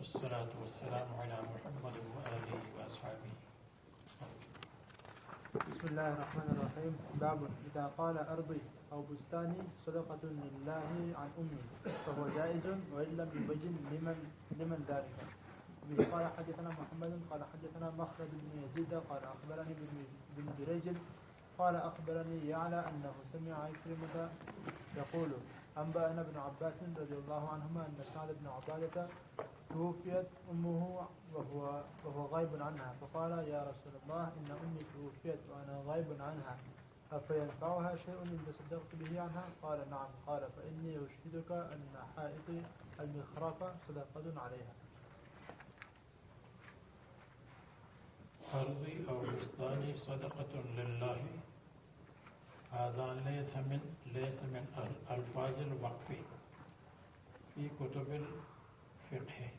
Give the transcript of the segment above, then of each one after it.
والصلاة والسلام على محمد وآله وأصحابه. بسم الله الرحمن الرحيم. باب إذا قال أرضي أو بستاني صدقة لله عن أمي فهو جائز وإن لم يبين لمن ذلك. قال حدثنا محمد قال حدثنا مخلد بن يزيد قال أخبرني بن جريج قال أخبرني يعلى أنه سمع عكرمة يقول أنبأنا ابن عباس رضي الله عنهما أن سعد بن عبادة توفيت أمه وهو غائب عنها فقال يا رسول الله إن أمي توفيت وأنا غائب عنها أفينفعها شيء إن تصدقت به عنها؟ قال نعم. قال فإني أشهدك أن حائطي المخرف صدقة عليها. أرضي أو بستاني صدقة لله. هذا ليس من ألفاظ الوقف في كتب الفقه.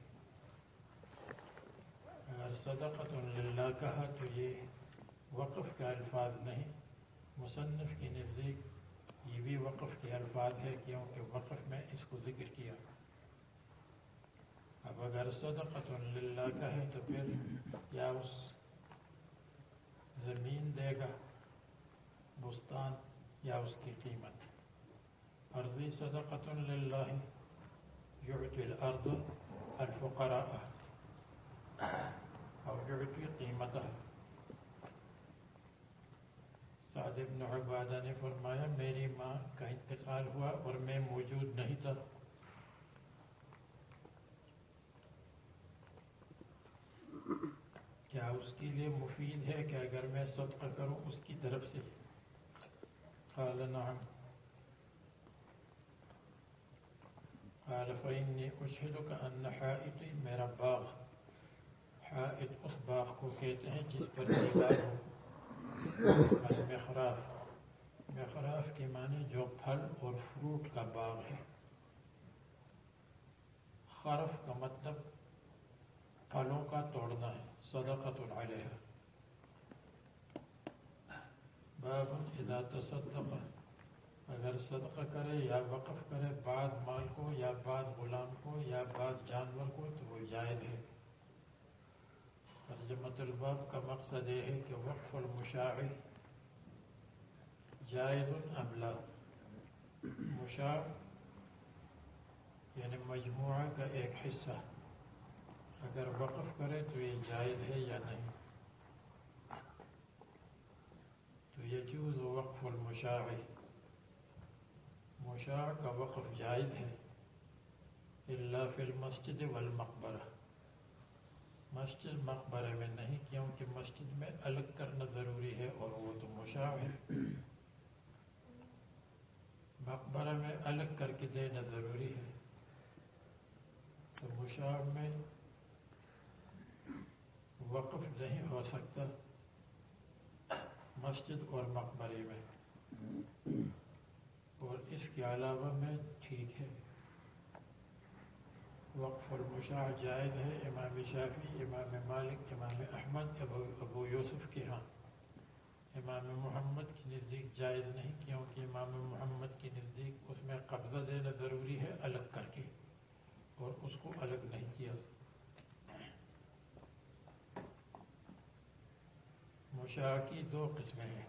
اگر صدقۃ للہ کہا تو یہ وقف کے الفاظ نہیں، مصنف کے نزدیک یہ بھی وقف کے الفاظ ہے کیونکہ وقف میں اس کو ذکر کیا. اب اگر صدقۃ للہ کہے تو پھر یا اس زمین دے گا بستان یا اس کی قیمت. ارضی صدقۃ للہ یعطی الارض الفقراء اور یعطی قیمتہ. سعد بن عبادہ نے فرمایا میری ماں کا انتقال ہوا اور میں موجود نہیں تھا. کیا اس کے لیے مفید ہے کہ اگر میں صدقہ کروں اس کی طرف سے؟ قال نعم. قال فإني أشهدك أن حائطي میرا باغ، حائط اس باغ کو کہتے ہیں جس پر دیوار ہو. المخراف، مخراف کے معنی جو پھل اور فروٹ کا باغ ہے. خرف کا مطلب پھلوں کا توڑنا ہے. صدقۃ علیہ. باب اذا تصدق، اگر صدقہ کرے یا وقف کرے بعض مال کو یا بعض غلام کو یا بعض جانور کو تو وہ جائز ہے. ترجمۃ الباب کا مقصد یہ ہے کہ وقف المشاع جائز ام لا. مشاع یعنی مجموعہ کا ایک حصہ اگر وقف کرے تو یہ جائز ہے یا نہیں. تو یجوز وقف المشاع، مشاع کا وقف جائز ہے. الا فی المسجد والمقبرہ، مسجد مقبرے میں نہیں کیونکہ مسجد میں الگ کرنا ضروری ہے اور وہ تو مشاع ہے. مقبرہ میں الگ کر کے دینا ضروری ہے. تو مشاع میں وقف نہیں ہو سکتا مسجد اور مقبرے میں. اور اس کے علاوہ میں ٹھیک ہے وقف المشاع جائز ہے امام شافعی، امام مالک، امام احمد، ابو یوسف کے ہاں. امام محمد کی نزدیک جائز نہیں کیونکہ امام محمد کی نزدیک اس میں قبضہ دینا ضروری ہے الگ کر کے، اور اس کو الگ نہیں کیا. مشاع کی دو قسمیں ہیں.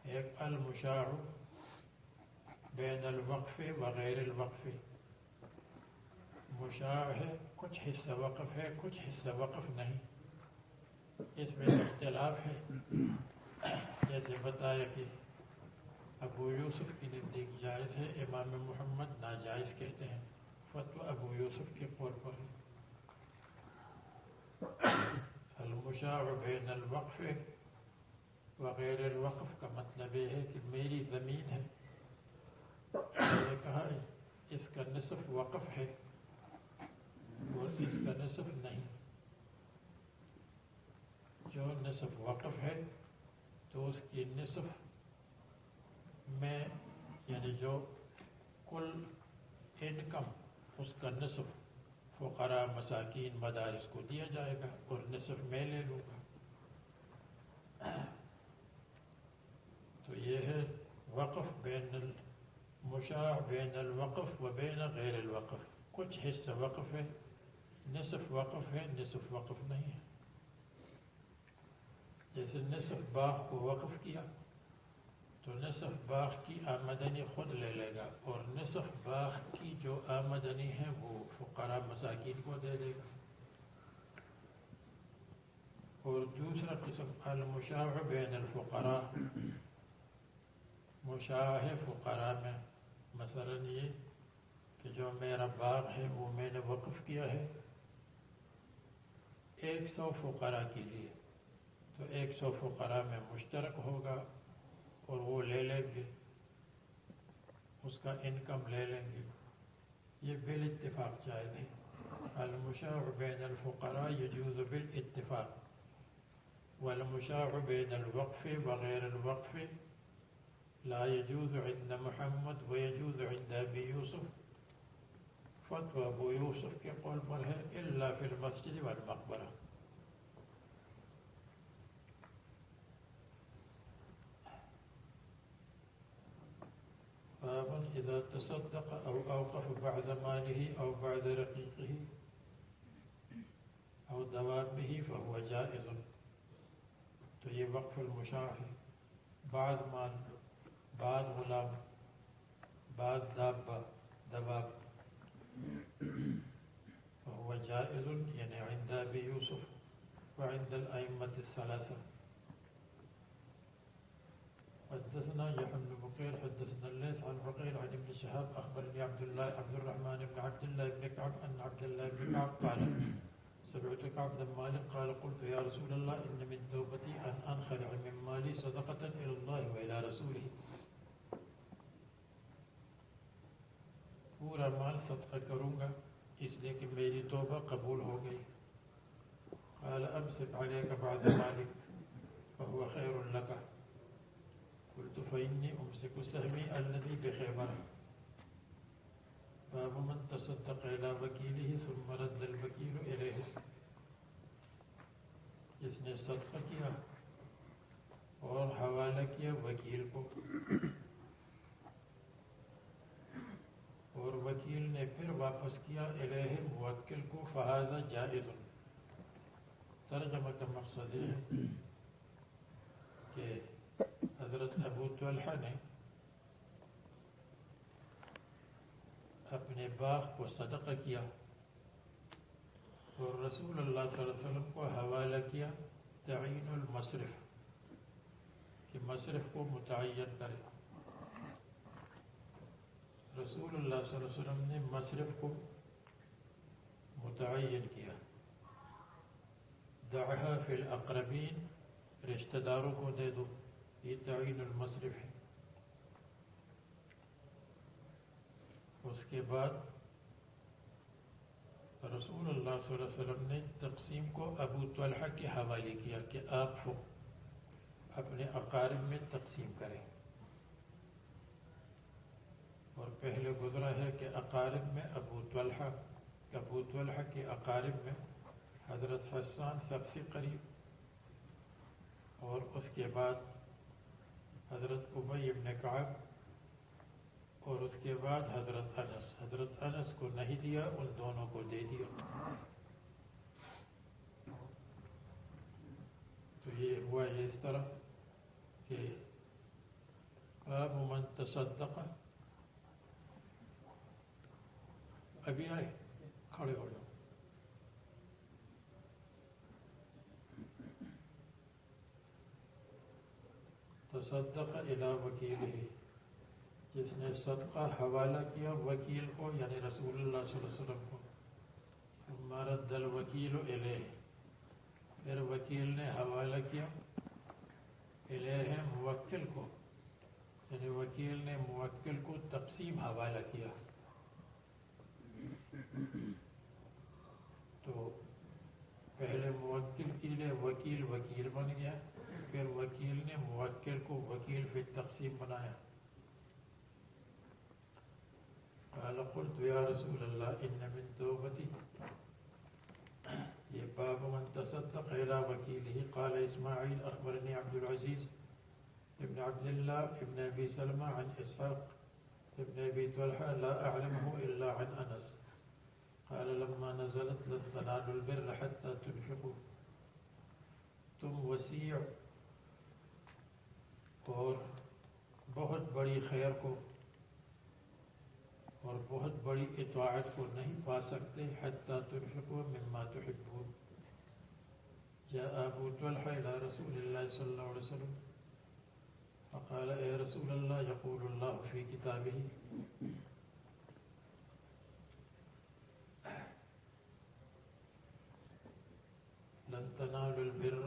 ایک المشاع بین الوقف وغیر الوقف. مشاع ہے کچھ حصہ وقف ہے کچھ حصہ وقف نہیں. اس میں اختلاف ہے. جیسے بتایا کہ ابو یوسف کی نزدیک جائز ہے، امام محمد ناجائز کہتے ہیں. فتویٰ ابو یوسف کے قول پر ہے. المشاع بین الوقف وغیر الوقف کا مطلب یہ ہے کہ میری زمین ہے، میں نے کہا اس کا نصف وقف ہے اور اس کا نصف نہیں. جو نصف وقف ہے تو اس کی نصف میں یعنی جو کل انکم اس کا نصف فقراء مساکین مدارس کو دیا جائے گا اور نصف میں لے لوں گا. تو یہ ہے وقف بین المشاع بین الوقف و بین غیر الوقف. کچھ حصہ وقف ہے نصف وقف ہے، نصف وقف نہیں ہے. جیسے نصف باغ کو وقف کیا تو نصف باغ کی آمدنی خود لے لے گا، اور نصف باغ کی جو آمدنی ہے وہ فقراء مساکین کو دے دے گا. اور دوسرا قسم المشاع بین الفقراء، مشاع ہے فقراء میں. مثلا یہ کہ جو میرا باغ ہے وہ میں نے وقف کیا ہے 100 فقراء کے لیے، تو 100 فقراء میں مشترک ہوگا اور وہ لے لیں گے، اس کا انکم لے لیں گے. یہ بالاتفاق جائز ہے. المشاع بین الفقراء يجوز بالاتفاق، والمشاع بین الوقف وغیر الوقف لا يجوز عند محمد ويجوز عند ابی یوسف. فتوى ابو یوسف کے قول پر ہے الا فی المسجد والمقبرہ. باب اذا تصدق او اوقف بعد ماله او بعد رقيقه او دوابه فهو جائز. تو یہ وقف المشاع ہے. بعض مال، بعض غلام، بعض دابہ دواب، فهو جائز یعنی عند ابی یوسف وعند الائمة الثلاثة. حدثنا يحيى بن بكير حدثنا الليث عن بقيل عن ابن شهاب أخبرني عبد الرحمن بن عبد الله بن كعب أن عبد الله بن كعب قال سمعت كعب بن مالك قال قلت يا رسول الله إن من توبتي أن أنخلع من مالي صدقة إلى الله وإلى رسوله. پورا مال صدقہ کروں گا اس لیے کہ میری توبہ قبول ہو گئی. قال أمسك عليك بعد مالك فهو خير لك. قلت فإني أمسك سهمي الذي بخيبر. باب من تصدق إلى وكيله ثم رد الوكيل إليه. جس نے صدقہ کیا اور حوالہ کیا وکیل کو، اور وکیل نے پھر واپس کیا الیہ موکل کو، فہذا جائز. ترجمہ کا مقصد یہ ہے کہ حضرت ابو طلحہ نے اپنے باغ کو صدقہ کیا اور رسول اللہ صلی اللہ علیہ وسلم کو حوالہ کیا تعین المصرف، کہ مصرف کو متعین کرے. رسول اللہ صلی اللہ علیہ وسلم نے مصرف کو متعین کیا. دعها فی الاقربین، رشتہ داروں کو دے دو، یہ تعین المصرف ہے. اس کے بعد رسول اللہ صلی اللہ علیہ وسلم نے تقسیم کو ابو طلحہ کے حوالے کیا کہ آپ اپنے اقارب میں تقسیم کریں. اور پہلے گزرا ہے کہ اقارب میں ابو طلحہ کے اقارب میں حضرت حسان سب سے قریب، اور اس کے بعد حضرت ابی بن کعب، اور اس کے بعد حضرت انس کو نہیں دیا، ان دونوں کو دے دیا. تو یہ ہوا اس طرح کہ باب من تصدق. ابھی آئے، کھڑے ہو جاؤ. تصدق الی وکیلہ، جس نے صدقہ حوالہ کیا وکیل کو یعنی رسول اللہ صلی اللہ علیہ وسلم کو. ثم رد الوکیل الیہ، پھر وکیل نے حوالہ کیا الیہ موکل کو، یعنی وکیل نے موکل کو تقسیم حوالہ کیا. تو پہلے موکل کے لیے وکیل بن گیا، پھر وکیل نے موکل کو وکیل فی تقسیم بنایا. قال قلت یا رسول اللہ ان من توبتی، یہ باب من تصدق الى وکیلہ. قال اسماعیل اخبرنی عبد العزیز ابن عبد اللہ ابن ابی سلمہ عن اسحاق ابن ابی طلحہ لا اعلمه الا عن انس. قال قال لما نزلت لن تنالوا البر حتى تنفقوا، تم وسیع اور بہت بڑی خیر کو اور بہت بڑی اطاعت کو نہیں پا سکتے حتی تنفقوا مما تحبون. جاء ابو طلحہ الى رسول اللہ صلی اللہ علیہ وسلم فقال اے رسول اللہ یقول اللہ فی کتابہ لن تنالوا البر،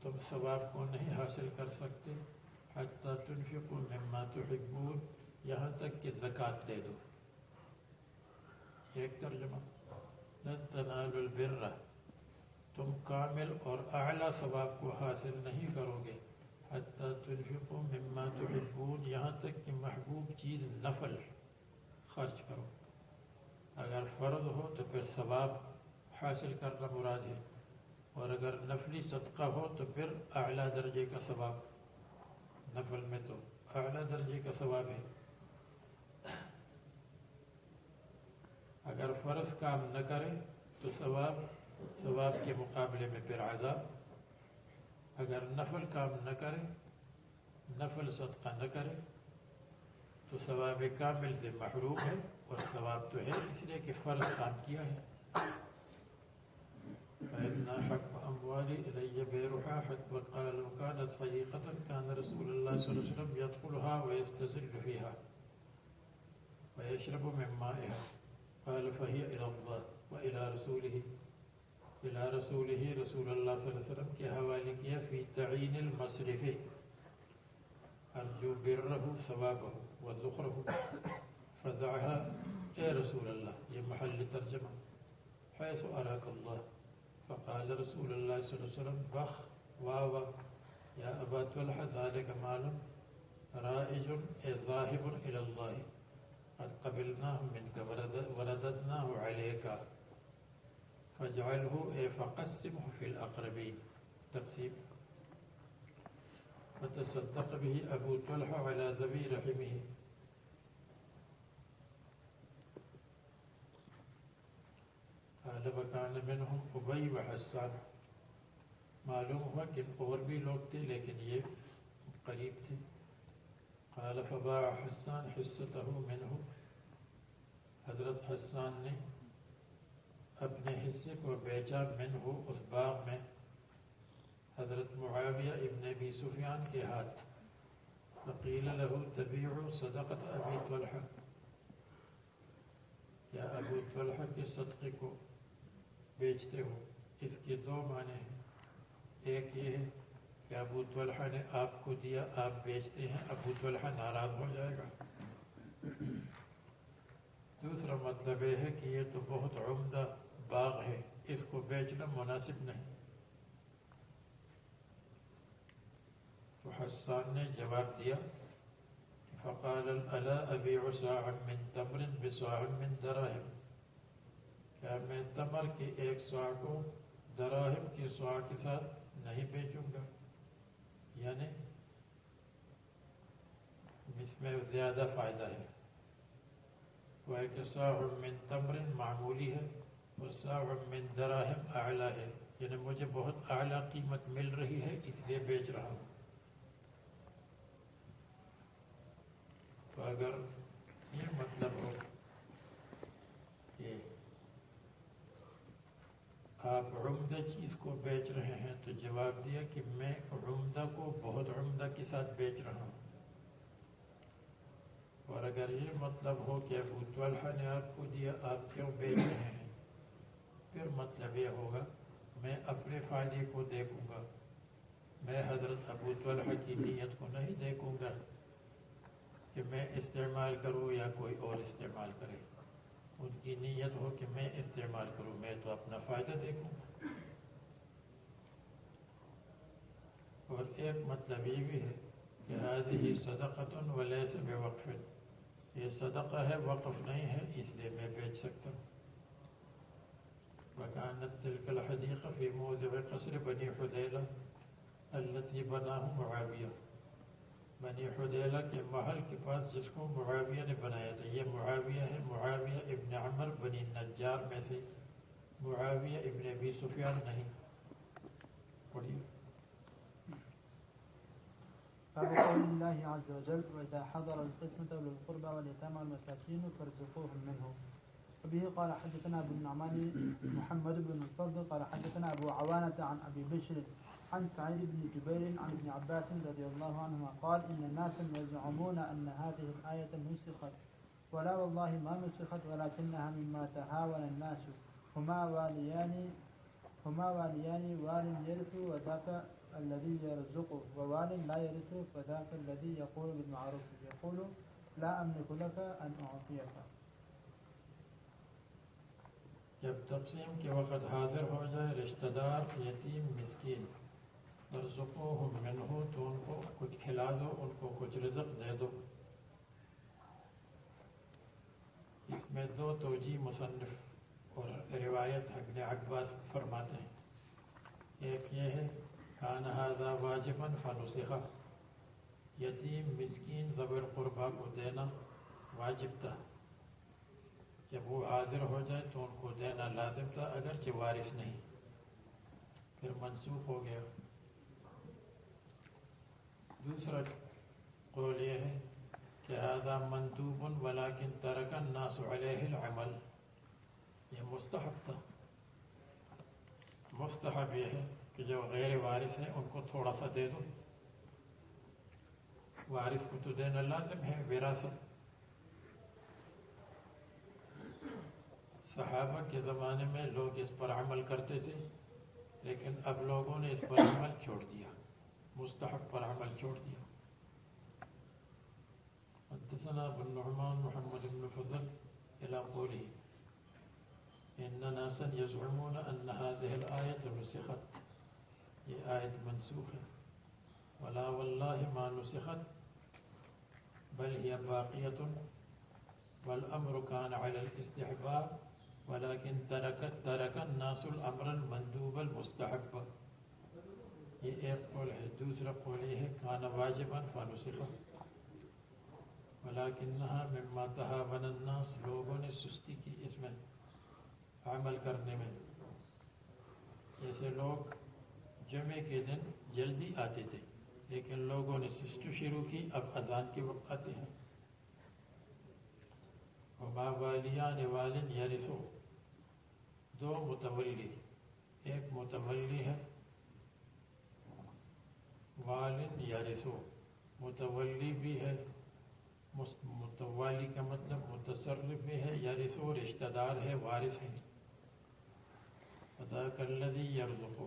تم ثواب کو نہیں حاصل کر سکتے حتی تنفقوا مما تحبون، یہاں تک کہ زکوٰۃ دے دو. ایک ترجمہ، لن تنالوا البر، تم کامل اور اعلیٰ ثواب کو حاصل نہیں کرو گے حتی تنفقوا مما تحبون، یہاں تک کہ محبوب چیز نفل خرچ کرو. اگر فرض ہو تو پھر ثواب حاصل کرنا مراد ہے، اور اگر نفلی صدقہ ہو تو پھر اعلیٰ درجے کا ثواب. نفل میں تو اعلیٰ درجے کا ثواب ہے. اگر فرض کام نہ کرے تو ثواب کے مقابلے میں پھر عذاب. اگر نفل کام نہ کرے، نفل صدقہ نہ کرے تو ثواب کامل سے محروم ہے، اور ثواب تو ہے اس لیے کہ فرض کام کیا ہے. فإن أحب أموالي إلي بيرها حتى قال لو كانت حديقة كان رسول الله صلى الله عليه وسلم يدخلها ويستزل فيها ويشرب من مائها. قال فهي إلى الله وإلى رسوله، إلى رسوله رسول الله صلى الله عليه وسلم کے حوالے کیا فی تعین المصرف ارجو بره ثوابه وذخره فدعها اے رسول اللہ، یہ محل ترجمہ، حيث أراك الله. فقال رسول الله صلى الله عليه وسلم بخ واو يا أبا طلحة ذلك مال رائج ذاهب إلى الله قد قبلناه منك ورددناه عليك فاجعله فقسمه في الأقربين. تقسيم، فتصدق به أبو طلحة على ذوي رحمه. قال وكان منهم أبي وحسان، معلوم ہوا کہ اور بھی لوگ تھے لیکن یہ قریب تھے. قال فباع حسان حصته منه، حضرت حسان نے اپنے حصے کو بیچا منه اس باغ میں حضرت معاویہ ابن ابی سفیان کے ہاتھ. فقیل له تبیع صدقۃ ابی طلحہ، یا ابو طلحہ کے صدقے کو بیچتے ہو. اس کے دو معنی ہیں، ایک یہ ہے کہ ابو طلحہ نے آپ کو دیا، آپ بیچتے ہیں، ابو طلحہ ناراض ہو جائے گا. دوسرا مطلب یہ ہے کہ یہ تو بہت عمدہ باغ ہے، اس کو بیچنا مناسب نہیں. تو حسان نے جواب دیا فقال الا ابيع صاعا من تمر بصاع من دراهم، کیا میں تمر کے ایک صاع کو دراہم کی صاع کے ساتھ نہیں بیچوں گا؟ یعنی اس میں زیادہ فائدہ ہے. وہ ہے کہ صاع من تمر معمولی ہے اور صاع من دراہم اعلیٰ ہے، یعنی مجھے بہت اعلیٰ قیمت مل رہی ہے اس لیے بیچ رہا ہوں. تو اگر یہ مطلب ہو کہ آپ عمدہ چیز کو بیچ رہے ہیں تو جواب دیا کہ میں عمدہ کو بہت عمدہ کے ساتھ بیچ رہا ہوں. اور اگر یہ مطلب ہو کہ ابو طلحہ نے آپ کو دیا، آپ کیوں بیچ رہے ہیں، پھر مطلب یہ ہوگا میں اپنے فائدے کو دیکھوں گا، میں حضرت ابو طلحہ کی نیت کو نہیں دیکھوں گا کہ میں استعمال کروں یا کوئی اور استعمال کرے. ان کی نیت ہو کہ میں استعمال کروں، میں تو اپنا فائدہ دیکھوں گا. اور ایک مطلب یہ بھی ہے کہ هذه صدقة وليس بوقف، یہ صدقہ ہے، وقف نہیں ہے، اس لیے میں بیچ سکتا ہوں. وكانت تلك الحديقة في موضع قصر بني حذيلة التي بناه معاوية. بنی حدیلہ کے محل کے پاس جس کو معاویہ نے بنایا تھا. یہ معاویہ ہے، معاویہ ابن عمر بنی نجار میں سے، معاویہ ابن ابی سفیان نہیں. پڑھیے. باب قول الله عز وجل وإذا حضر القسمة أولو القربى واليتامى والمساكين فارزقوهم منه. وبه قال حدثنا أبو النعمان محمد بن الفضل قال حدثنا أبو عوانة عن أبي بشر عن سعيد بن جبير عن ابن عباس رضي الله عنهما قال إن الناس يزعمون أن هذه الآية نسخت ولا والله ما نسخت ولكنها مما تهاون الناس هما واليان وال يرث وذاك الذي يرزق ووال لا يرث فذاك الذي يقول بالمعروف يقول لا أملك لك أن أعطيك. جب تقسیم کے وقت حاضر ہو جائے رشتہ دار، یتیم، مسکین، ارزقوہم منہ، تو ان کو کچھ کھلا دو، ان کو کچھ رزق دے دو. اس میں دو توجیہ مصنف اور روایت ابن عباس فرماتے ہیں. ایک یہ ہے کان ھذا واجبا فنسخ، یتیم، مسکین، ذوی القربیٰ کو دینا واجب تھا. جب وہ حاضر ہو جائے تو ان کو دینا لازم تھا اگرچہ وارث نہیں، پھر منسوخ ہو گیا. دوسرا قول یہ ہے کہ ھذا مندوب ولکن ترک الناس علیہ العمل، یہ مستحب تھا. مستحب یہ ہے کہ جو غیر وارث ہیں ان کو تھوڑا سا دے دو، وارث کو تو دینا لازم ہے، وراثت. صحابہ کے زمانے میں لوگ اس پر عمل کرتے تھے، لیکن اب لوگوں نے اس پر عمل چھوڑ دیا، مستحب پر عمل چھوڑ دیا. حدثنا ابو النعمان محمد بن فضل الى قوله ان ناسا يزعمون ان هذه الآية نسخت، یہ آیت منسوخ ہے. ولا والله ما نسخت بل هي باقية والأمر كان على الاستحباب ولكن ترك الناس الأمر المندوب المستحب. یہ ایک قول ہے. دوسرا قول یہ ہے كان واجبا فنسخ ولكنها مما تهاون الناس، لوگوں نے سستی کی اس میں عمل کرنے میں. جیسے لوگ جمعے کے دن جلدی آتے تھے، لیکن لوگوں نے سستی شروع کی، اب اذان کے وقت آتے ہیں. وما والیان وال یرثو، دو متولی، ایک متولی ہے وال یرثو، متولی بھی ہے. متوالی کا مطلب متصرف بھی ہے، یرثو رشتہ دار ہے، وارث ہے. فذاک الذی یرزق،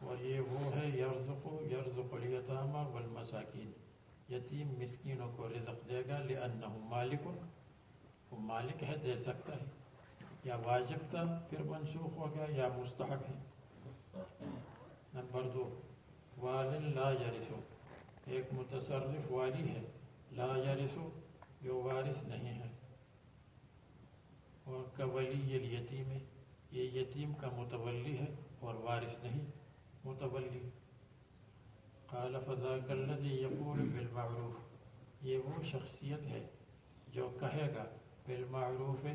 اور یہ وہ ہے یرزق الیتامى والمساکین، یتیم مسکینوں کو رزق دے گا. لأنہ مالک، وہ مالک ہے، دے سکتا ہے. یا واجب تھا پھر منسوخ ہو گیا، یا مستحب ہے. نمبر 2 وال لا یرث، ایک متصرف والی ہے، لا یرث جو وارث نہیں ہے. اور کولی الیتیم، یہ یتیم کا متولی ہے اور وارث نہیں متولی. قال فذاک الذی یقول بالمعروف، یہ وہ شخصیت ہے جو کہے گا بالمعروف،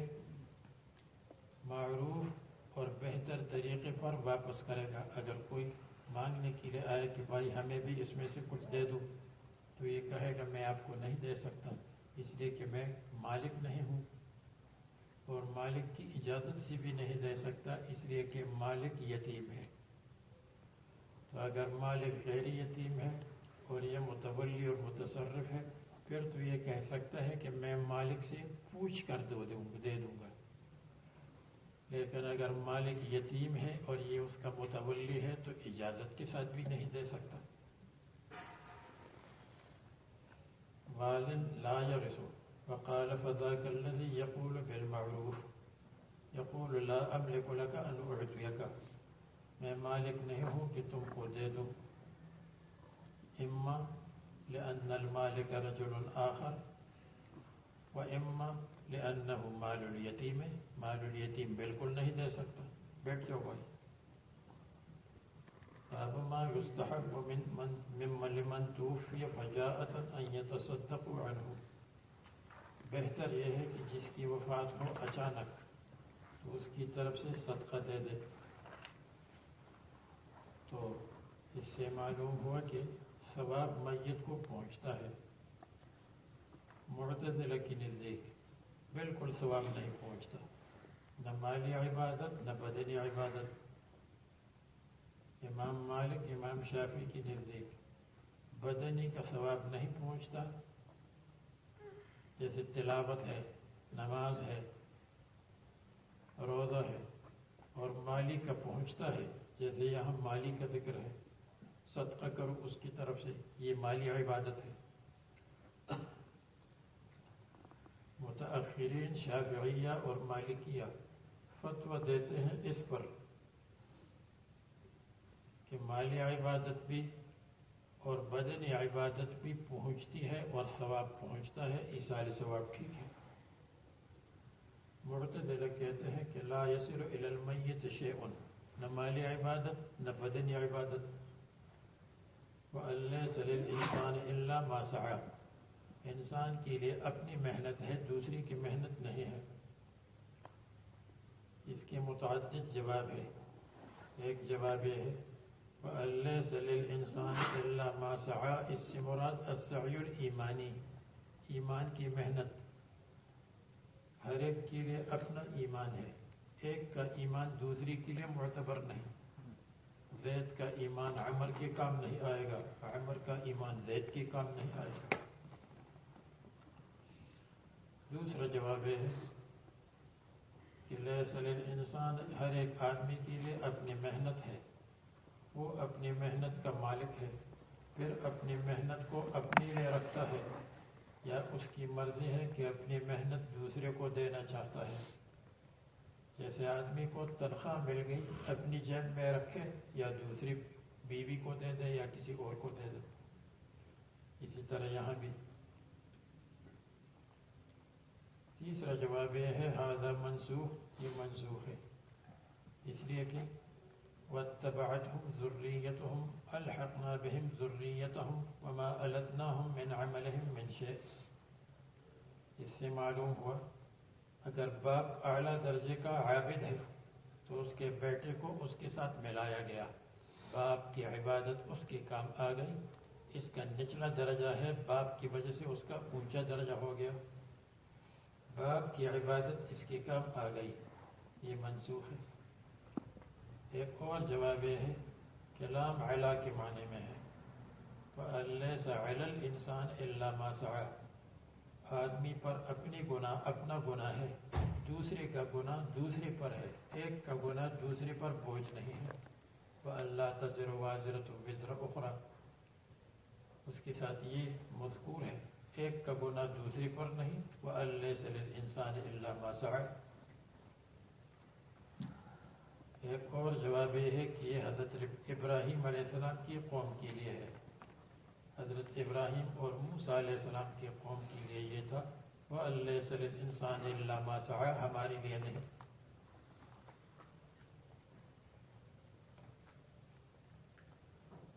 معروف اور بہتر طریقے پر واپس کرے گا. اگر کوئی مانگنے کے لیے آئے کہ بھائی ہمیں بھی اس میں سے کچھ دے دو، تو یہ کہے گا میں آپ کو نہیں دے سکتا، اس لیے کہ میں مالک نہیں ہوں، اور مالک کی اجازت سے بھی نہیں دے سکتا، اس لیے کہ مالک یتیم ہے. تو اگر مالک غیر یتیم ہے اور یہ متولی اور متصرف ہے، پھر تو یہ کہہ سکتا ہے کہ میں مالک سے پوچھ کر دے دوں گا. لیکن اگر مالک یتیم ہے اور یہ اس کا متولی ہے تو اجازت کے ساتھ بھی نہیں دے سکتا. وال لا یرث وقال فذاک الذی یقول بالمعروف یقول لا املک لک ان اعطیک، میں مالک نہیں ہوں کہ تم کو دے دوں. اما لأن المالک رجل آخر و اما لأنہ مال الیتیم، مال الیتیم بالکل نہیں دے سکتا. بیٹھ جاؤ بھائی. باب ما يستحب ممن لمن توفي فجاءة أن يتصدقوا عنه. بہتر یہ ہے کہ جس کی وفات ہو اچانک تو اس کی طرف سے صدقہ دے دے. تو اس سے معلوم ہوا کہ ثواب میت کو پہنچتا ہے. معتزلہ کی نزدیک بالکل ثواب نہیں پہنچتا، نہ مالی عبادت نہ بدنی عبادت. امام مالک امام شافعی کی نزدیک بدنی کا ثواب نہیں پہنچتا، جیسے تلاوت ہے، نماز ہے، روزہ ہے، اور مالی کا پہنچتا ہے، جیسے یہاں مالی کا ذکر ہے، صدقہ کرو اس کی طرف سے، یہ مالی عبادت ہے. متأخرین شافعیہ اور مالکیہ فتویٰ دیتے ہیں اس پر کہ مالی عبادت بھی اور بدنی عبادت بھی پہنچتی ہے اور ثواب پہنچتا ہے، ایصال ثواب ٹھیک ہے. معتزلہ کہتے ہیں کہ لا یصل الی المیت شیء، نہ مالی عبادت نہ بدنی عبادت. وَأَن لَيْسَ لِلْإِنسَانِ إِلَّا مَا سَعَى، انسان کے لیے اپنی محنت ہے، دوسری کی محنت نہیں ہے. اس کے متعدد جواب ہے. ایک جواب یہ ہے وَأَن لَيْسَ لِلْإِنسَانِ إِلَّا مَا سَعَى، اس سے مراد السعی الایمانی، ایمان کی محنت. ہر ایک کے لیے اپنا ایمان ہے، ایک کا ایمان دوسری کے لیے معتبر نہیں. زید کا ایمان عمر کے کام نہیں آئے گا، عمر کا ایمان زید کے کام نہیں آئے گا. دوسرا جواب یہ ہے کہ لیس للانسان، ہر ایک آدمی کے لیے اپنی محنت ہے، وہ اپنی محنت کا مالک ہے، پھر اپنی محنت کو اپنے لیے رکھتا ہے، یا اس کی مرضی ہے کہ اپنی محنت دوسرے کو دینا چاہتا ہے. جیسے آدمی کو تنخواہ مل گئی، اپنی جیب میں رکھے یا دوسری بیوی کو دے دے یا کسی اور کو دے دے. اسی طرح یہاں بھی. تیسرا جواب یہ ہے ھذا منسوخ، یہ منسوخ ہے، اس لیے کہ واتبعتهم ذریتهم الحقنا بهم ذریتهم وما التناهم من عملهم من شيء. اس سے معلوم ہوا اگر باپ اعلیٰ درجے کا عابد ہے تو اس کے بیٹے کو اس کے ساتھ ملایا گیا، باپ کی عبادت اس کے کام آ گئی. اس کا نچلا درجہ ہے، باپ کی وجہ سے اس کا اونچا درجہ ہو گیا، باپ کی عبادت اس کے کام آ گئی، یہ منسوخ ہے. ایک اور جواب یہ ہے کہ لام علا کے معنی میں ہے. وَأَن لَيْسَ عَلَى الْإِنسَانِ إِلَّا مَا سَعَى، آدمی پر اپنا گناہ ہے، دوسرے کا گناہ دوسرے پر ہے، ایک کا گناہ دوسرے پر بوجھ نہیں ہے. وَأَن لَا تَزِرُ وَازِرَةٌ وِزْرَ أُخْرَى، اس کے ساتھ یہ مذکور ہے، ایک کا گناہ دوسرے پر نہیں. وَأَن لَيْسَ لِلْإِنسَانِ إِلَّا مَا سَعَى. ایک اور جواب یہ ہے کہ یہ حضرت ابراہیم علیہ السلام کی قوم کے لیے ہے. حضرت ابراہیم اور موسیٰ علیہ السلام کی قوم کے لیے یہ تھا وَأَن لَيْسَ لِلْإِنسَانِ إِلَّا مَا سَعَى، ہمارے لیے نہیں.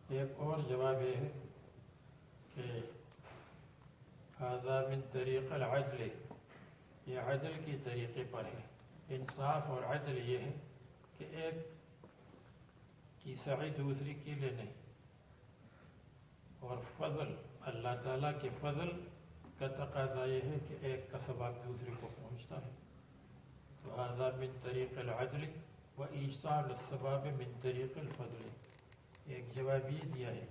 ایک اور جواب یہ ہے کہ ھذا من طریق العدل، یہ عدل کی طریقے پر ہے. انصاف اور عدل یہ ہے کہ ایک کی سعی دوسری کے لیے نہیں، اور فضل اللہ تعالیٰ کے فضل کا تقاضا یہ ہے کہ ایک کا ثواب دوسرے کو پہنچتا ہے. تو ھذا من طریق العدل و ایصال الثواب من طریق الفضل. ایک جواب یہ دیا ہے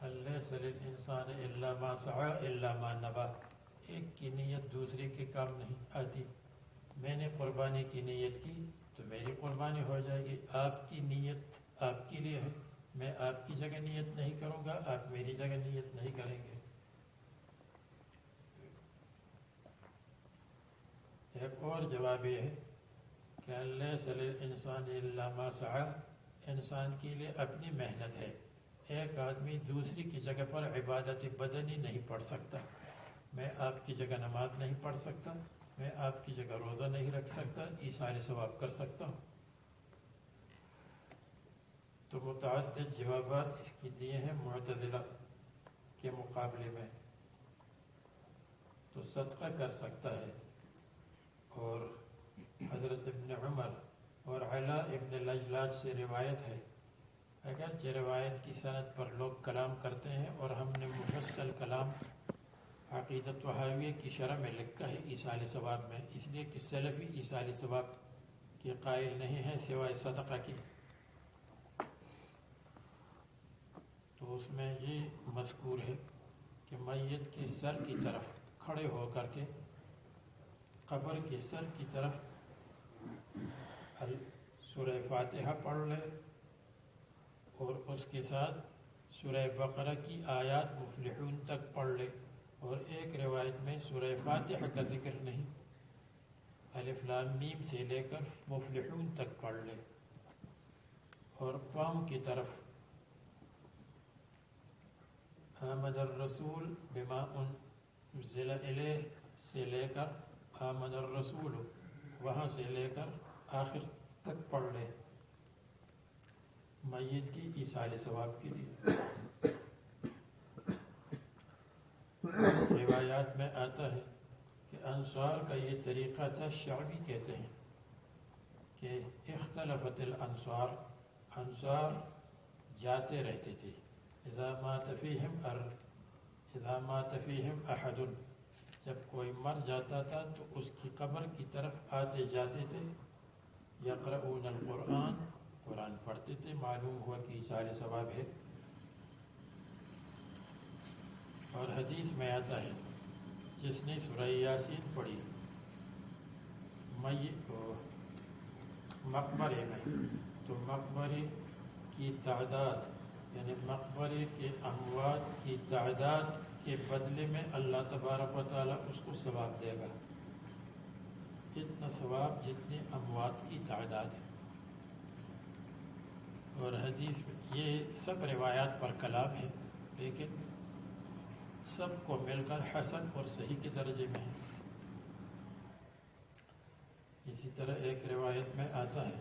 ان لیس للانسان الا ما سعى الا ما نبا، ایک کی نیت دوسرے کے کام نہیں آتی. میں نے قربانی کی نیت کی تو میری قربانی ہو جائے گی، آپ کی نیت آپ کے لیے ہے، میں آپ کی جگہ نیت نہیں کروں گا، آپ میری جگہ نیت نہیں کریں گے. ایک اور جواب یہ ہے کہ ان لیس للانسان الا ما سعى، انسان کے لیے اپنی محنت ہے. ایک آدمی دوسری کی جگہ پر عبادت بدنی نہیں پڑھ سکتا. میں آپ کی جگہ نماز نہیں پڑھ سکتا، میں آپ کی جگہ روزہ نہیں رکھ سکتا، ایصال ثواب کر سکتا ہوں. تو متعدد جوابات اس کی دیے ہیں معتزلہ کے مقابلے میں. تو صدقہ کر سکتا ہے. اور حضرت ابن عمر اور علاء ابن الاجلاج سے روایت ہے، اگرچہ روایت کی سند پر لوگ کلام کرتے ہیں اور ہم نے مفصل کلام عقیدت وہابیہ کی شرح میں لکھا ہے ایصال ثواب میں، اس لیے کہ سلفی ایصال ثواب کے قائل نہیں ہے سوائے صدقہ کی. تو اس میں یہ مذکور ہے کہ میت کے سر کی طرف کھڑے ہو کر کے قبر کے سر کی طرف سورہ فاتحہ پڑھ لے اور اس کے ساتھ سورہ بقرہ کی آیات مفلحون تک پڑھ لے. اور ایک روایت میں سورہ فاتحہ کا ذکر نہیں، الف لام میم سے لے کر مفلحون تک پڑھ لے. اور پاؤں کی طرف آمن الرسول بما انزل الیہ سے لے کر آمن الرسول وہاں سے لے کر آخر تک پڑھ لے میت کی ایصال ثواب کے لیے. روایات میں آتا ہے کہ انصار کا یہ طریقہ تھا، شعبی کہتے ہیں کہ اختلفت الانصار، انصار جاتے رہتے تھے. اذا مات فیہم احد، جب کوئی مر جاتا تھا تو اس کی قبر کی طرف آتے جاتے تھے. یقرؤون القرآن، قرآن پڑھتے تھے. معلوم ہوا کہ ایصال ثواب ہے. اور حدیث میں آتا ہے جس نے سورہ یاسین پڑھی میت کو مقبرے میں، تو مقبرے کی تعداد یعنی مقبرے کے اموات کی تعداد کے بدلے میں اللہ تبارک و تعالیٰ اس کو ثواب دے گا، اتنا ثواب جتنے اموات کی تعداد ہے. اور حدیث میں یہ سب روایات پر کلام ہے، لیکن سب کو مل کر حسن اور صحیح کے درجے میں ہے. اسی طرح ایک روایت میں آتا ہے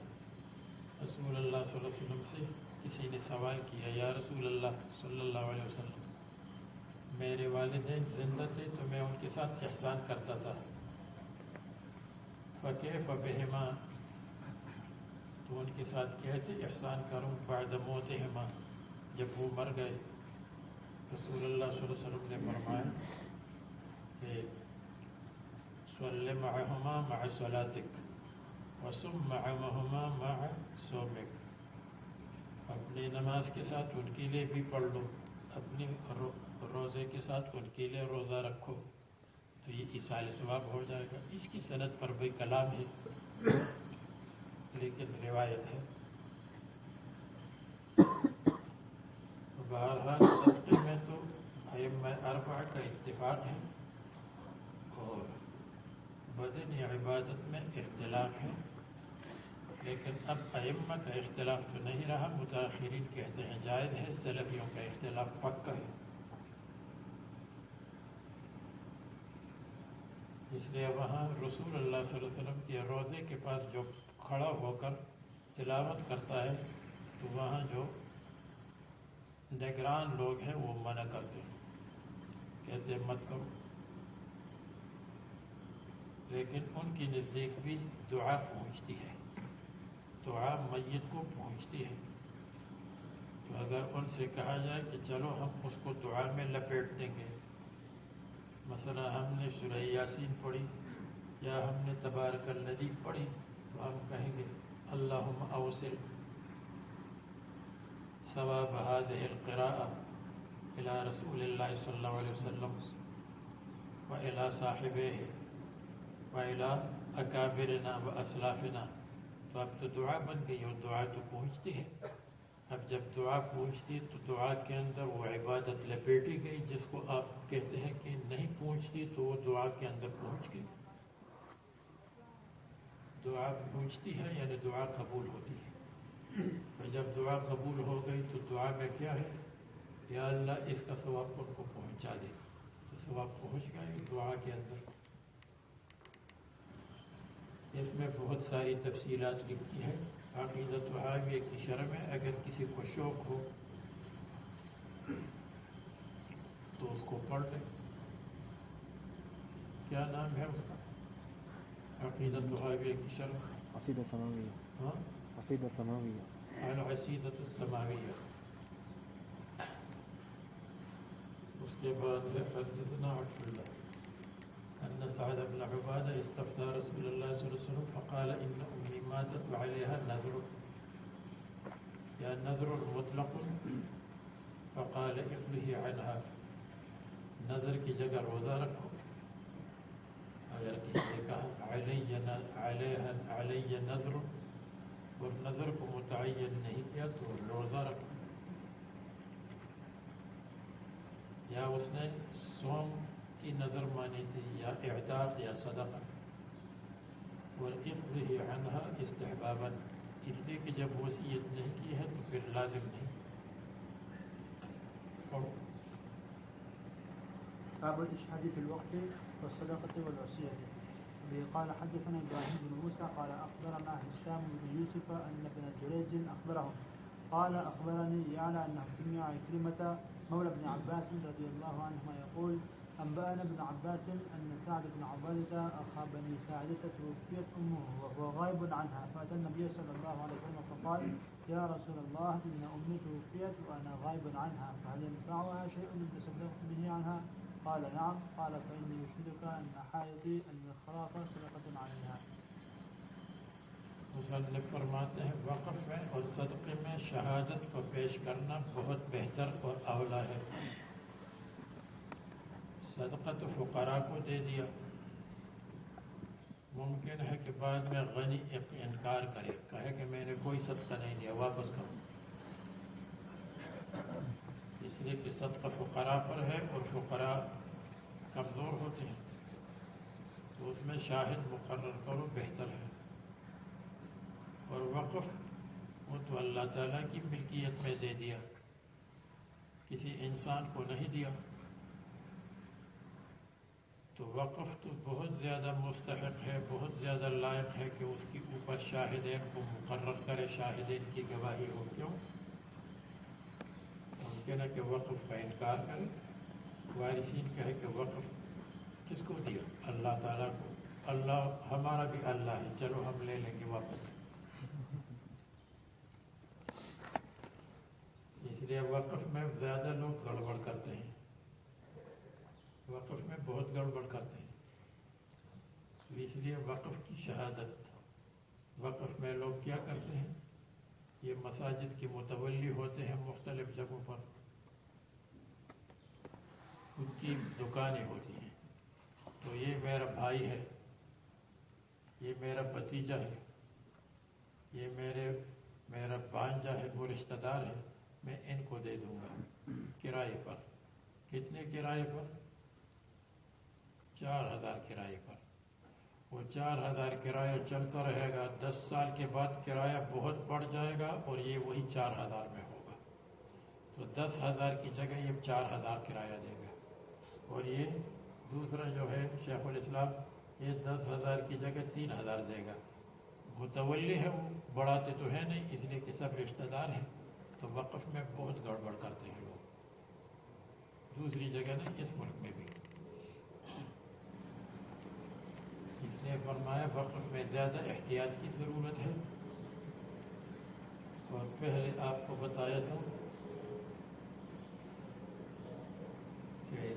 رسول اللہ صلی اللہ علیہ وسلم سے کسی نے سوال کیا، یا رسول اللہ صلی اللہ علیہ وسلم، میرے والدین زندہ تھے تو میں ان کے ساتھ احسان کرتا تھا، فکیف بہما، تو ان کے ساتھ کیسے احسان کروں بعد موتہما، جب وہ مر گئے. رسول اللہ صلی اللہ علیہ وسلم نے فرمایا کہ صلی معہما مع صلاتک وصم معہما مع صومک، اپنی نماز کے ساتھ ان کے لیے بھی پڑھ لو، اپنی روزے کے ساتھ ان کے لیے روزہ رکھو، تو یہ ایصال ثواب ہو جائے گا. اس کی سند پر بھی کلام ہے لیکن روایت ہے. بہرحال صدقے میں تو ائمہ اربعہ کا اتفاق ہے اور بدنی عبادت میں اختلاف ہے، لیکن اب ائمہ کا اختلاف تو نہیں رہا. متاخرین کہتے ہیں جائز ہے، سلفیوں کا اختلاف پکا ہے. اس لیے وہاں رسول اللہ صلی اللہ علیہ وسلم کے روضے کے پاس جو کھڑا ہو کر تلاوت کرتا ہے تو وہاں جو نگران لوگ ہیں وہ منع کرتے ہیں، کہتے ہیں مت کرو. لیکن ان کی نزدیک بھی دعا پہنچتی ہے، دعا میت کو پہنچتی ہے. تو اگر ان سے کہا جائے کہ چلو ہم اس کو دعا میں لپیٹ دیں گے، مثلا ہم نے سورہ یاسین پڑھی یا ہم نے تبارک الذی پڑھی، تو ہم کہیں گے اللہم اوصل ثواب هذه القراءة إلى رسول الله صلی اللہ علیہ وسلم وإلى صاحبه وإلى أكابرنا وأسلافنا. تو اب تو دعا بن گئی اور دعا تو پہنچتی ہے. اب جب دعا پہنچتی تو دعا کے اندر وہ عبادت لپیٹی گئی، جس کو آپ کہتے ہیں کہ نہیں پہنچتی تو وہ دعا کے اندر پہنچ گئی. دعا پہنچتی ہے یعنی دعا قبول ہوتی ہے. اور جب دعا قبول ہو گئی تو دعا میں کیا ہے، یا اللہ اس کا ثواب ان کو پہنچا دے، تو ثواب پہنچ گئے دعا کے اندر. اس میں بہت ساری تفصیلات لکھی ہے. عقیدۃ وہابیہ کی شرح میں اگر کسی کو شوق ہو تو اس کو پڑھ لے. کیا نام ہے اس کا؟ عقیدۃ وہابیہ کی شرح عقیدہ سماویہ. ہاں، عقیدہ سماویہ. العقیدۃ السماویہ. اس کے بعد ہے حدثنا عبد اللہ ان سعد بن عبادہ استفتى رسول اللہ صلی اللہ علیہ وسلم فقال ان امی ماتت وعلیها نذر یا نذر مطلق فقال اقضه عنها. نظر کی جگہ روزہ رکھو. اگر کسی نے کہا علیہ نذر اور نظر کو متعین نہیں کیا تو روزہ رکھو. یا اس نے صوم کی نظر مانی تھی یا اعتاق یا صدقہ. وَالْإِقْضِهِ عَنْهَا اسْتِحْبَابًا، اس لیے کہ جب وصیت نہیں کی ہے تو پھر لازم نہیں. اور باب الإشهاد في الوقف والصدقة والوصية. به قال حدثنا إبراهيم بن موسى قال أخبرنا هشام بن يوسف أن ابن جريج أخبرهم قال أخبرني يعلى أنه سمع عكرمة مولى ابن عباس رضي الله عنهما يقول أنبأنا ابن عباس أن سعد بن عبادة أخا بني ساعدة توفيت أمه وهو غائب عنها فأتى النبي صلى الله عليه وسلم فقال يا رسول الله إن أمي توفيت وأنا غائب عنها فهل ينفعها شيء إن تصدقت به عنها؟ قال نعم. قال فإني أشهدك أن حائضي المخراف صدقة عليها. مصنف فرماتے ہیں وقف میں اور صدقے میں شہادت کو پیش کرنا بہت بہتر اور اولا ہے. صدقہ تو فقراء کو دے دیا، ممکن ہے کہ بعد میں غنی انکار کرے، کہے کہ میں نے کوئی صدقہ نہیں دیا، واپس کرو. اس لیے کہ صدقہ فقراء پر ہے اور فقراء کمزور ہوتے ہیں، تو اس میں شاہد مقرر کرو، بہتر ہے. اور وقف وہ تو اللہ تعالیٰ کی ملکیت میں دے دیا، کسی انسان کو نہیں دیا. تو وقف تو بہت زیادہ مستحق ہے، بہت زیادہ لائق ہے کہ اس کے اوپر شاہدین کو مقرر کرے، شاہدین کی گواہی ہو. کیوں؟ ممکن ہے کہ وقف کا انکار کرے، وارثین کہے کہ وقف کس کو دیا؟ اللہ تعالیٰ کو. اللہ ہمارا بھی اللہ ہے، چلو ہم لے لیں گے واپس. اس لیے وقف میں زیادہ لوگ گڑبڑ کرتے ہیں، وقف میں بہت گڑبڑ کرتے ہیں. اس لیے وقف کی شہادت، وقف میں لوگ کیا کرتے ہیں، یہ مساجد کے متولی ہوتے ہیں مختلف جگہوں پر، ان کی دکانیں ہوتی ہیں، تو یہ میرا بھائی ہے، یہ میرا بھتیجا ہے، یہ میرا بھانجا ہے، وہ رشتہ دار ہے، میں ان کو دے دوں گا کرائے پر. کتنے کرائے پر؟ 4000 کرائے پر. وہ 4000 کرایہ چلتا رہے گا، 10 سال کے بعد کرایہ بہت بڑھ جائے گا اور یہ وہی 4000 میں ہوگا. تو 10,000 کی جگہ یہ 4000 کرایہ دے گا. اور یہ دوسرا جو ہے شیخ الاسلام، یہ 10,000 کی جگہ 3000 دے گا. متولی ہے، وہ بڑھاتے تو ہے نہیں، اس لیے کہ سب رشتہ دار ہیں. تو وقف میں بہت گڑبڑ کرتے ہیں لوگ، دوسری جگہ نہیں، اس ملک میں بھی. اس نے فرمایا وقف میں زیادہ احتیاط کی ضرورت ہے. اور پہلے آپ کو بتایا تھا کہ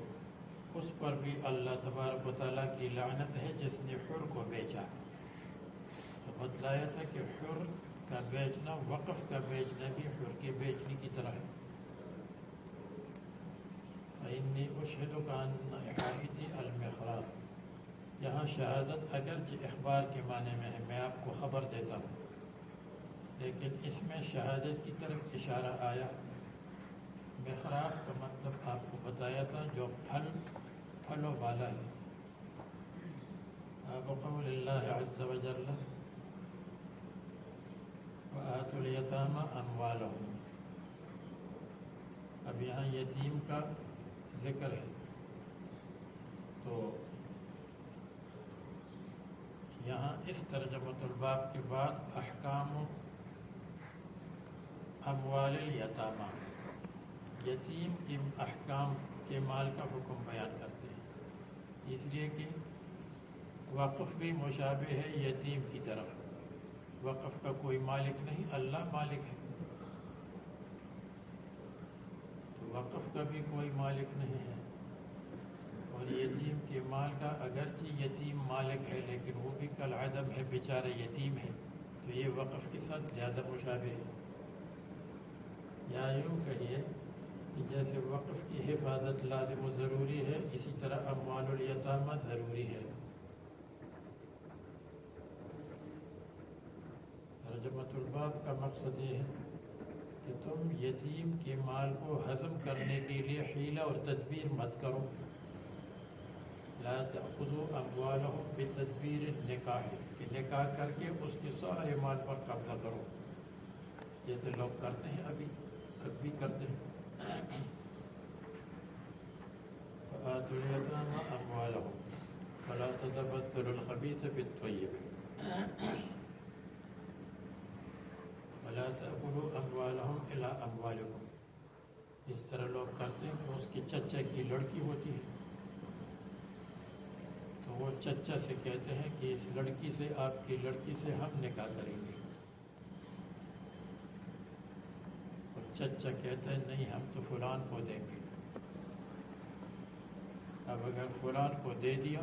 اس پر بھی اللہ تبارک و تعالیٰ کی لعنت ہے جس نے حر کو بیچا. تو بتلایا تھا کہ حر کا بیچنا، وقف کا بیچنا بھی حر کے بیچنے کی طرح ہے. فإنی أشهدک أن حائضی المخراف. یہاں شہادت اگرچہ اخبار کے معنی میں ہے، میں آپ کو خبر دیتا ہوں، لیکن اس میں شہادت کی طرف اشارہ آیا. مخراف کا مطلب آپ کو بتایا تھا جو پھلوں والا ہے. بقول اللہ عز وجل وآتوا اليتامى أموالهم. اب یہاں یتیم کا ذکر ہے، تو یہاں اس ترجمۃ الباب کے بعد احکام اموال الیتامہ، یتیم کے احکام کے مال کا حکم بیان کرتے ہیں، اس لیے کہ وقف بھی مشابہ ہے یتیم کی طرف۔ وقف کا کوئی مالک نہیں، اللہ مالک ہے، تو وقف کا بھی کوئی مالک نہیں ہے۔ اور یتیم کے مال کا اگرچہ یتیم مالک ہے لیکن وہ بھی کالعدم ہے، بیچارہ یتیم ہے، تو یہ وقف کے ساتھ زیادہ مشابہ ہے۔ یا یوں کہیے کہ جیسے وقف کی حفاظت لازم و ضروری ہے، اسی طرح اموال الیتامہ ضروری ہے۔ ترجمۃ الباب کا مقصد یہ ہے کہ تم یتیم کے مال کو ہضم کرنے کے لیے حیلہ اور تدبیر مت کرو۔ لا تأخذوا اموالهم بتدبیر النکاح، کہ نکاح کر کے اس کے سارے مال پر قبضہ کرو، جیسے لوگ کرتے ہیں، اب بھی کرتے ہیں۔ فآتوا اليتامى أموالهم ولا تتبدلوا الخبيث بالطيب ولا تأكلوا أموالهم إلى أموالكم۔ اس طرح لوگ کرتے ہیں کہ اس کے چچا کی لڑکی ہوتی ہے تو وہ چچا سے کہتے ہیں کہ اس لڑکی سے، آپ کی لڑکی سے ہم نکاح کریں گے، اور چچا کہتا ہے نہیں، ہم تو فلان کو دیں گے۔ اب اگر فلان کو دے دیا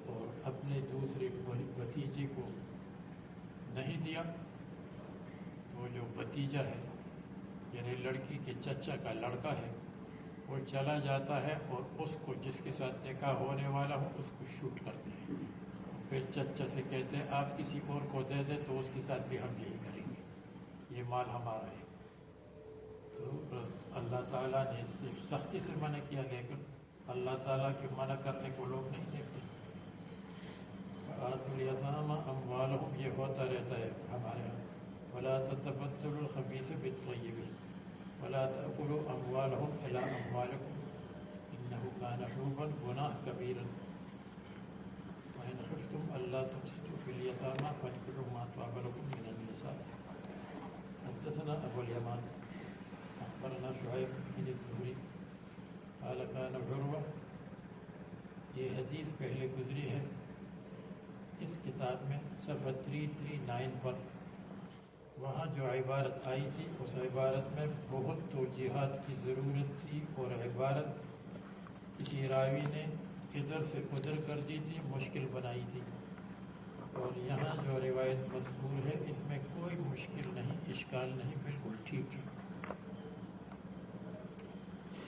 اور اپنے دوسرے بھتیجے کو نہیں دیا تو جو بھتیجا ہے یعنی لڑکی کے چچا کا لڑکا ہے وہ چلا جاتا ہے اور اس کو، جس کے ساتھ نکاح ہونے والا ہو، اس کو شوٹ کرتے ہیں۔ پھر چچا سے کہتے ہیں آپ کسی اور کو دے دیں تو اس کے ساتھ بھی ہم یہی کریں گے، یہ مال ہمارا ہے۔ تو اللہ تعالیٰ نے اس سے سختی سے منع کیا، لیکن اللہ تعالیٰ کے منع کرنے کو لوگ نہیں دیکھتے۔ فآتوا اليتامى أموالهم، یہ ہوتا رہتا ہے ہمارے یہاں۔ ولا تتبدلوا الخبيث بالطيب ولا تأكلوا أموالهم إلى أموالكم إنه كان حوبا، گناہ کبیرا۔ وإن خفتم ألا تقسطوا في اليتامى فانكحوا ما طاب لكم من النساء۔ حدثنا أبو اليمان أخبرنا شعيب بن الزهري قال كان عروة، یہ حدیث پہلے گزری ہے اس کتاب میں صفحہ 339 پر۔ وہاں جو عبارت آئی تھی اس عبارت میں بہت توجیحات کی ضرورت تھی، اور عبارت کسی راوی نے ادھر سے ادھر کر دی تھی، مشکل بنائی تھی۔ اور یہاں جو روایت مذکور ہے اس میں کوئی مشکل نہیں، اشکال نہیں، بالکل ٹھیک ہے۔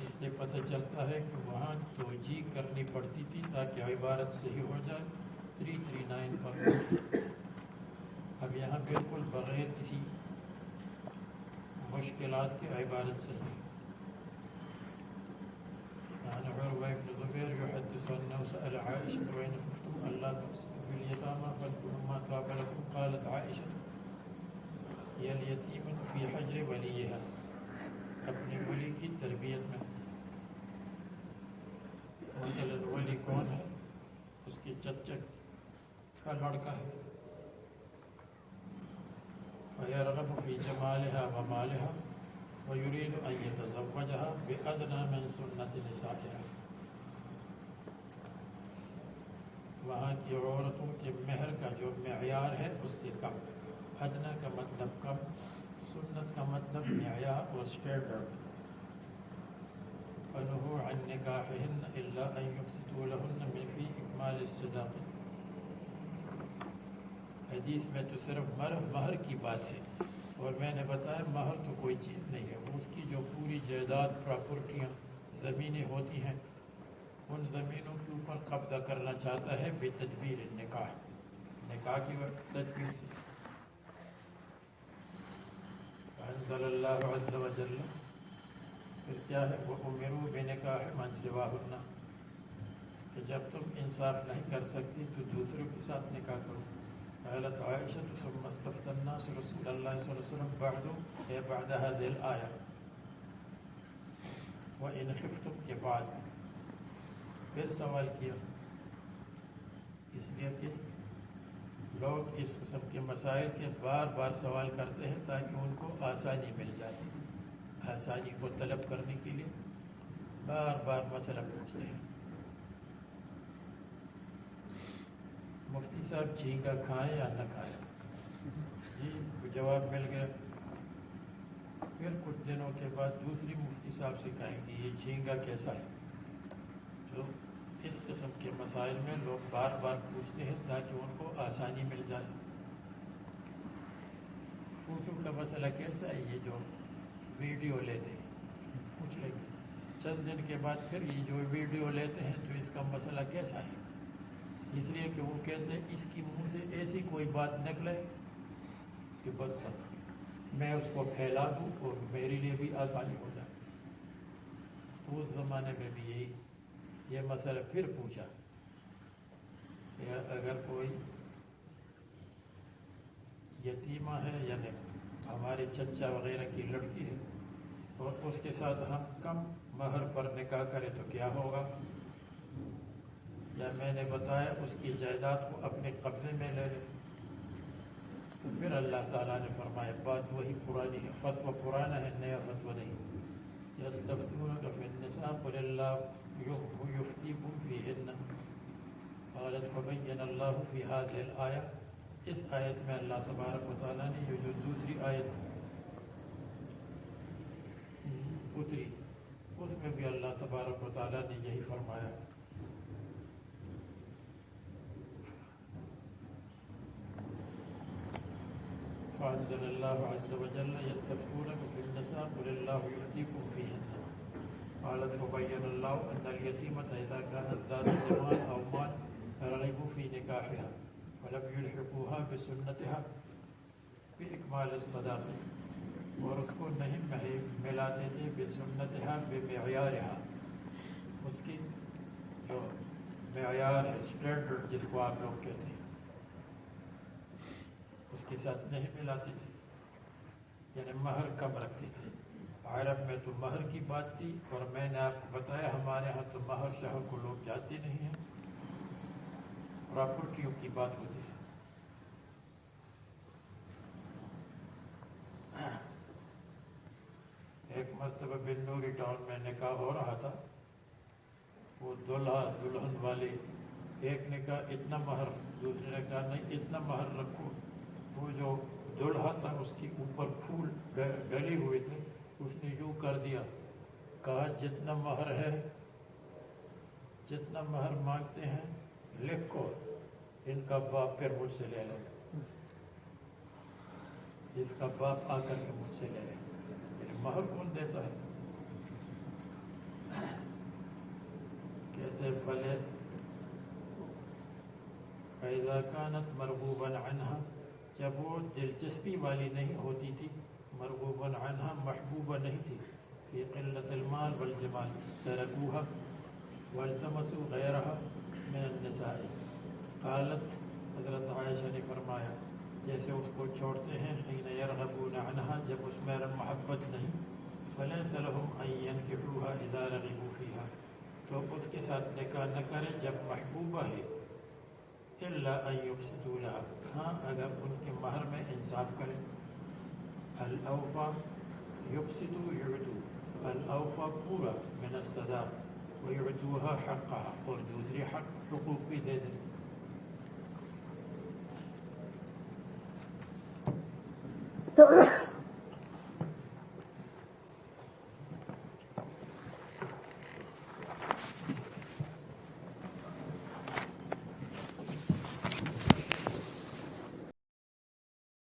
اس سے پتہ چلتا ہے کہ وہاں توجیح کرنی پڑتی تھی تاکہ عبارت صحیح ہو جائے 339 پر۔ اب یہاں بالکل بغیر کسی مشکلات کے عبارت صحیح۔ عن عروة بن الزبير يحدث أنه سأل عائشة وإن خفتم ألا تقسطوا في اليتامى فانكحوا ما طاب لكم قالت عائشة هي اليتيمة في حجر وليها، اپنے ولی کی تربیت میں۔ مثلا ولی کون ہے؟ اس کے چچا کا لڑکا ہے۔ ويرغب في جمالها ومالها ويريد أن يتزوجها بأدنى من سنة نسائها۔ وہاں کی عورتوں کے مہر کا جو معیار ہے اس سے کم، ادنیٰ کا مطلب کم، سنت کا مطلب معیار اور اسٹینڈرڈ۔ فنهوا عن نکاحهن إلا أن يقسطوا لهن من في إكمال الصداق۔ حدیث میں تو صرف مہر کی بات ہے، اور میں نے بتایا مہر تو کوئی چیز نہیں ہے، اس کی جو پوری جائیداد، پراپرٹیاں، زمینیں ہوتی ہیں، ان زمینوں کے اوپر قبضہ کرنا چاہتا ہے بتدبیر النکاح، نکاح کی تدبیر سے۔ انزل اللہ عز وجل، پھر کیا ہے، وَأُمِرُوا بِنِكَاحِ مَنْ سِوَاهُنَّ، کہ جب تم انصاف نہیں کر سکتی تو دوسروں کے ساتھ نکاح کرو۔ قالت عائشة ثم استفتى الناس رسول الله صلى الله عليه وسلم بعد هذه الآية وإن خفتم کے بعد پھر سوال کیا، اس لیے کہ لوگ اس قسم کے مسائل کے بار بار سوال کرتے ہیں تاکہ ان کو آسانی مل جائے. آسانی کو طلب کرنے کے لیے بار بار مسئلہ پوچھتے ہیں. مفتی صاحب جھینگا کھائیں یا نہ کھائیں؟ جی جواب مل گیا. پھر کچھ دنوں کے بعد دوسری مفتی صاحب سے کہیں گے یہ جھینگا کیسا ہے. تو اس قسم کے مسائل میں لوگ بار بار پوچھتے ہیں تاکہ ان کو آسانی مل جائے. فوٹو کا مسئلہ کیسا ہے؟ یہ جو ویڈیو لیتے ہیں پوچھ لیں گے. چند دن کے بعد پھر یہ جو ویڈیو لیتے ہیں تو اس کا مسئلہ کیسا ہے؟ اس لیے کہ وہ کہتے ہیں اس کی منہ سے ایسی کوئی بات نکلے کہ بس میں اس کو پھیلا دوں اور میرے لیے بھی آسانی ہو جائے. تو اس زمانے میں بھی یہ مسئلہ پھر پوچھا کہ اگر کوئی یتیمہ ہے یعنی ہمارے چچا وغیرہ کی لڑکی ہے اور اس کے ساتھ ہم کم مہر پر نکاح کریں تو کیا ہوگا؟ یا میں نے بتایا اس کی جائیداد کو اپنے قبضے میں لے لے. تو پھر اللہ تعالیٰ نے فرمایا بات وہی پرانی ہے، فتویٰ پرانا ہے، نیا فتویٰ نہیں. یستفتونک فی النساء قل اللہ یفتیکم فیہن قالت فبین اللہ فی ہذہ الآیہ. اس آیت میں اللہ تبارک و تعالیٰ نے یہ جو دوسری آیت اتری اس میں بھی اللہ تبارک و تعالیٰ نے یہی فرمایا. فأنزل الله عز وجل يستفتونك في النساء قل الله يفتيكم فيهن قالت وبين الله أن اليتيمة إذا كانت ذات جمال أو مال رغبوا في نكاحها ولم يلحقوها بسنتها بإكمال الصداقة. اور اس کو نہیں ملاتے تھے بسنتها بمعیارها، اس کی جو معیار ہے اسٹینڈرڈ جس کو آپ لوگ کہتے ہیں اس کے ساتھ نہیں ملاتے تھے، یعنی مہر کم رکھتے تھے. عرب میں تو مہر کی بات تھی اور میں نے آپ کو بتایا ہمارے ہاں تو مہر شہر کو لوگ جاتے نہیں ہیں، پراپرٹیوں کی بات ہوتی ہے. ایک مرتبہ بنوری ٹاؤن میں نکاح ہو رہا تھا. وہ دلہا دلہن والے ایک نے کہا اتنا مہر، دوسرے نے کہا نہیں اتنا مہر رکھو. وہ جو دلہا تھا اس کے اوپر پھول ڈلے ہوئے تھے، اس نے یوں کر دیا، کہا جتنا مہر ہے جتنا مہر مانگتے ہیں لکھو، ان کا باپ پھر مجھ سے لے لے، اس کا باپ آ کر کے مجھ سے لے لے. مہر کون دیتا ہے؟ کہتے فلے فإذا كانت مرغوبا عنها، جب وہ دلچسپی والی نہیں ہوتی تھی، مرغوبا عنها محبوبہ نہیں تھی، فی قلت المال والجمال ترکوها والتمسوا غیرها من النساء. قالت حضرت عائشہ نے فرمایا جیسے اس کو چھوڑتے ہیں حین یرغبون عنها، جب اس میں محبت نہیں، فلیس لهم ان ينکحوها اذا رغبوا فیها، تو اس کے ساتھ نکاح نہ کریں جب محبوبہ ہے. الا ان یقسطوا لها، ہاں اگر ان کے مہر میں انصاف کریں. الاوفا یقسطوا یعطوا، الاوفا پورا من الصداق ویعطوها حقها، اور دوسری حقوق بھی دے دیں.